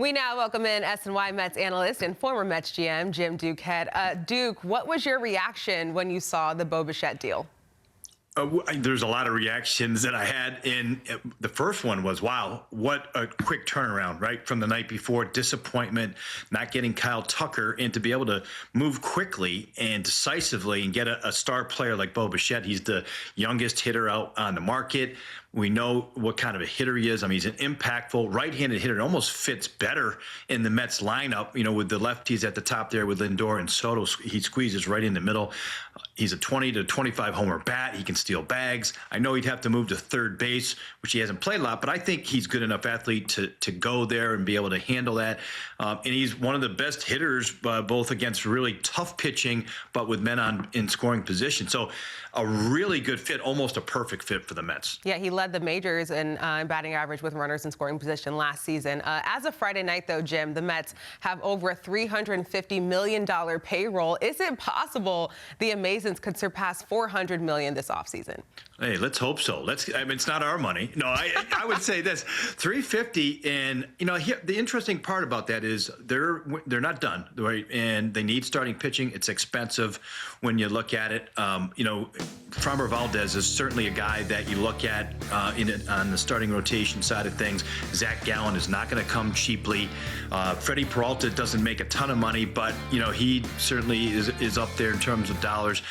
We now welcome in SNY Mets analyst and former Mets GM, Jim Duquette. Duke, what was your reaction when you saw the Bo Bichette deal? There's a lot of reactions that I had. The first one was, wow, what a quick turnaround, right? From the night before, disappointment, not getting Kyle Tucker, and to be able to move quickly and decisively and get a star player like Bo Bichette. He's the youngest hitter out on the market. We know what kind of a hitter he is. I mean, he's an impactful right-handed hitter. It almost fits better in the Mets lineup, you know, with the lefties at the top there with Lindor and Soto. He squeezes right in the middle. He's a 20 to 25 homer bat. He can steal bags. I know he'd have to move to third base, which he hasn't played a lot, but I think he's good enough athlete to go there and be able to handle that. And he's one of the best hitters, both against really tough pitching, but with men in scoring position. So a really good fit, almost a perfect fit for the Mets. Yeah, he led the majors in batting average with runners in scoring position last season. As of Friday night, though, Jim, the Mets have over a $350 million payroll. Is it possible the Amazons could surpass $400 million this offseason? Hey, let's hope so. I mean, it's not our money. No, I would say this: 350, and you know, the interesting part about that is they're not done, right? And they need starting pitching. It's expensive when you look at it. You know, Framber Valdez is certainly a guy that you look at on the starting rotation side of things. Zach Gallen is not going to come cheaply. Freddie Peralta doesn't make a ton of money, but you know, he certainly is up there in terms of dollars.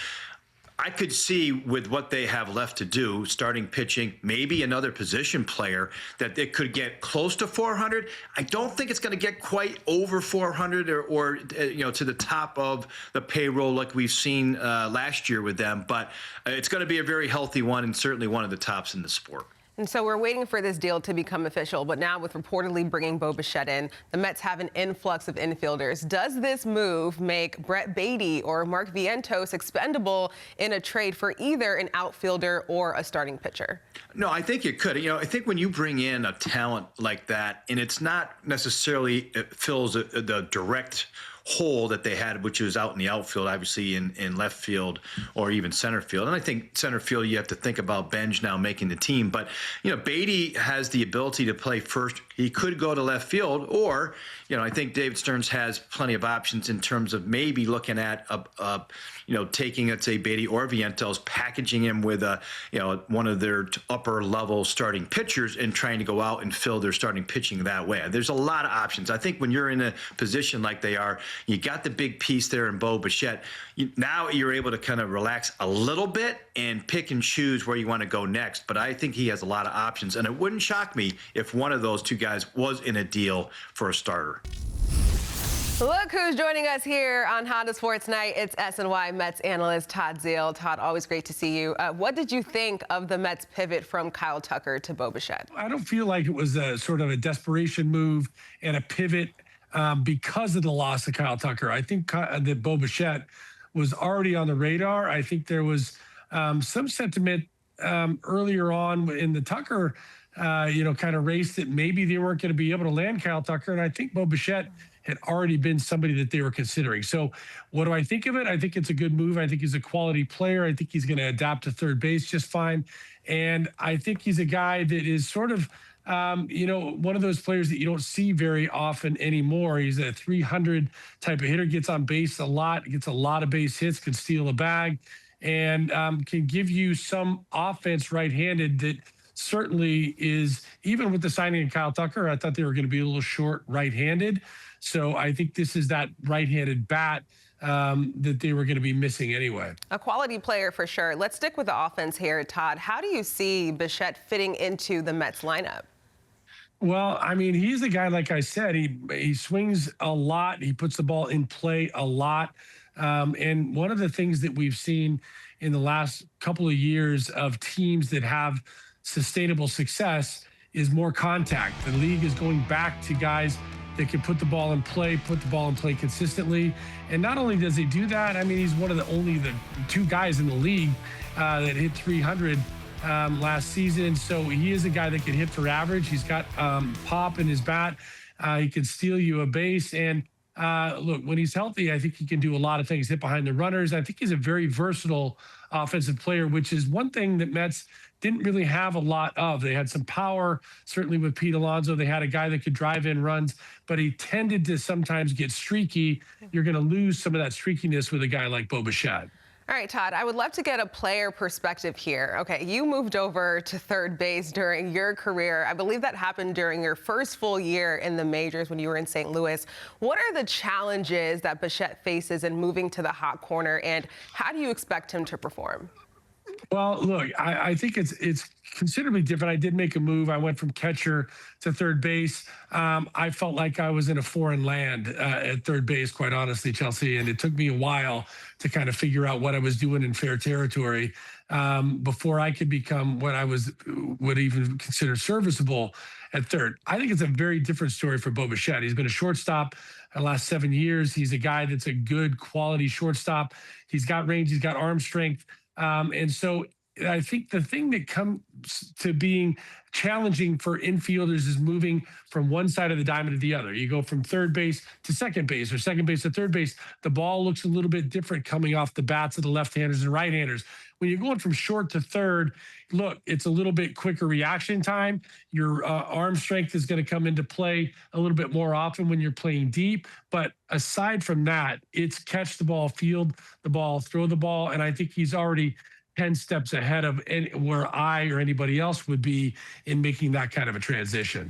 I could see with what they have left to do, starting pitching, maybe another position player, that it could get close to 400. I don't think it's going to get quite over 400 or you know, to the top of the payroll like we've seen last year with them. But it's going to be a very healthy one and certainly one of the tops in the sport. And so we're waiting for this deal to become official, but now with reportedly bringing Bo Bichette in, the Mets have an influx of infielders. Does this move make Brett Baty or Mark Vientos expendable in a trade for either an outfielder or a starting pitcher? No, I think it could. You know, I think when you bring in a talent like that, and it's not necessarily, it fills the direct hole that they had, which was out in the outfield, obviously in left field or even center field. And I think center field, you have to think about Benj now making the team. But, you know, Baty has the ability to play first. He could go to left field, or, you know, I think David Stearns has plenty of options in terms of maybe looking at, you know, taking, let's say, Baty or Vientos, packaging him with you know, one of their upper level starting pitchers and trying to go out and fill their starting pitching that way. There's a lot of options. I think when you're in a position like they are, you got the big piece there in Bo Bichette. Now you're able to kind of relax a little bit and pick and choose where you want to go next. But I think he has a lot of options, and it wouldn't shock me if one of those two guys was in a deal for a starter. Look who's joining us here on Honda Sports Night. It's SNY Mets analyst Todd Zeile. Todd, always great to see you. What did you think of the Mets pivot from Kyle Tucker to Bo Bichette? I don't feel like it was a sort of a desperation move and a pivot because of the loss of Kyle Tucker. I think that Bo Bichette was already on the radar. I think there was some sentiment earlier on in the Tucker, you know, kind of race that maybe they weren't going to be able to land Kyle Tucker. And I think Bo Bichette had already been somebody that they were considering. So what do I think of it? I think it's a good move. I think he's a quality player. I think he's going to adapt to third base just fine. And I think he's a guy that is sort of, you know, one of those players that you don't see very often anymore. He's a 300 type of hitter, gets on base a lot, gets a lot of base hits, can steal a bag, and can give you some offense right-handed that certainly is, even with the signing of Kyle Tucker, I thought they were going to be a little short right-handed. So I think this is that right-handed bat that they were going to be missing anyway. A quality player for sure. Let's stick with the offense here, Todd. How do you see Bichette fitting into the Mets lineup? Well, I mean, he's a guy, like I said, he swings a lot. He puts the ball in play a lot. And one of the things that we've seen in the last couple of years of teams that have sustainable success is more contact. The league is going back to guys that can put the ball in play consistently. And not only does he do that, I mean, he's one of the two guys in the league that hit 300 last season. So he is a guy that can hit for average. He's got pop in his bat. He can steal you a base. And Look, when he's healthy, I think he can do a lot of things, hit behind the runners. I think he's a very versatile offensive player, which is one thing that Mets didn't really have a lot of. They had some power, certainly with Pete Alonso. They had a guy that could drive in runs, but he tended to sometimes get streaky. You're going to lose some of that streakiness with a guy like Bo Bichette. All right, Todd, I would love to get a player perspective here. Okay, you moved over to third base during your career. I believe that happened during your first full year in the majors when you were in St. Louis. What are the challenges that Bichette faces in moving to the hot corner, and how do you expect him to perform? Well, look, I think it's considerably different. I did make a move. I went from catcher to third base. I felt like I was in a foreign land at third base, quite honestly, Chelsea. And it took me a while to kind of figure out what I was doing in fair territory before I could become what I would even consider serviceable at third. I think it's a very different story for Bo Bichette. He's been a shortstop the last 7 years. He's a guy that's a good quality shortstop. He's got range. He's got arm strength. And so I think the thing that comes to being challenging for infielders is moving from one side of the diamond to the other. You go from third base to second base or second base to third base. The ball looks a little bit different coming off the bats of the left-handers and right-handers. When you're going from short to third, look, it's a little bit quicker reaction time. Your arm strength is going to come into play a little bit more often when you're playing deep. But aside from that, it's catch the ball, field the ball, throw the ball. And I think he's already 10 steps ahead of where I or anybody else would be in making that kind of a transition.